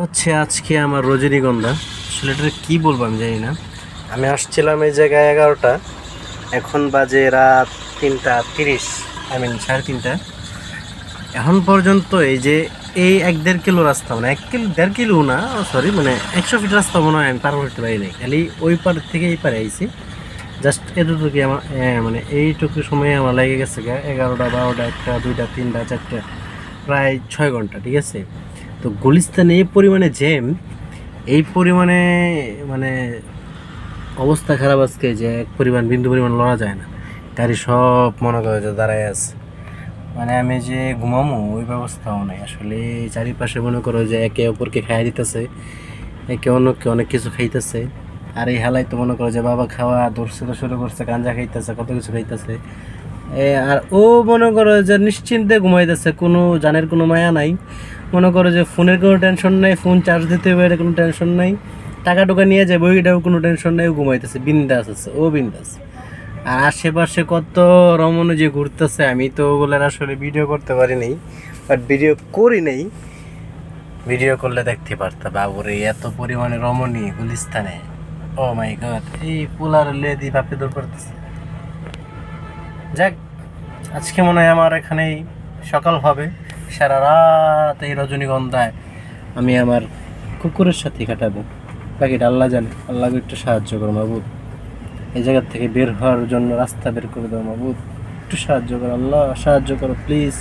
হচ্ছে আজকে আমার রজনীগন্ধা। আসলে এটা কী বলবো আমি জানি না। আমি আসছিলাম এই জায়গায় 11টা, এখন বাজে রাত 3:30, সাড়ে 3টা। এখন পর্যন্ত এই যে এই 1-1.5 কিলো রাস্তা, মানে 1 কিলো 1.5 কিলো না, সরি, মানে 100 ফিট রাস্তা মনে হয় আমি পার করতে পারি নাই। খালি ওই পার থেকে এই পারে আইছি, জাস্ট এতটুকু আমার মানে এইটুকু সময় আমার লেগে গেছে 11টা 12টা 1টা 2টা 3টা 4টা, প্রায় 6 ঘন্টা। ঠিক আছে, তো গুলিস্তানে এই পরিমাণে জ্যাম, এই পরিমাণে মানে অবস্থা খারাপ আজকে যে এক পরিমাণ বিন্দু পরিমাণ লড়া যায় না। গাড়ি সব মনে করে যে দাঁড়ায় আছে, মানে আমি যে ঘুমামো ওই ব্যবস্থাও নেই আসলে। চারিপাশে মনে করো যে একে অপরকে খাইয়ে দিতেছে, একে অন্যকে অনেক কিছু খাইতেছে। আর এই হালাই তো মনে করো যে বাবা খাওয়া ধরছে তো শুরু করছে, গাঞ্জা খাইতেছে, কত কিছু খাইতেছে। আর ও মনে করো যে নিশ্চিন্তে ঘুমাইতেছে, কোনো জানের কোনো মায়া নাই। মনে করো যে ফোনের কোনো টেনশন নাই, ফোন চার্জ দিতে হবে এটা কোনো টেনশন নাই, টাকা টুকা নিয়ে যাবে ওইটাও কোনো টেনশন নাই, ও ঘুমাইতেছে, বিন্দাস আছে, ও বিন্দাস। আর আশেপাশে কত রমণী যে ঘুরতেছে, আমি তো ওগুলোর আসলে ভিডিও করতে পারি নাই, বাট ভিডিও করি নেই। ভিডিও করলে দেখতে পারতাম বাবুরে এত পরিমাণে রমণী গুলিস্তানে। ও মাই গড, এই পোলার লেদি বাপে দৌড় করতেছে। যাক, আজকে মনে হয় আমার এখানেই সকাল হবে। সারা রাত এই রজনীগন্ধায় আমি আমার কুকুরের সাথে কাটাবো। বাকিটা আল্লাহ জানে। আল্লাহকে একটু সাহায্য করো মাবুদ, এই জায়গার থেকে বের হওয়ার জন্য রাস্তা বের করে দাও মাবুদ। একটু সাহায্য করো আল্লাহ, সাহায্য করো প্লিজ।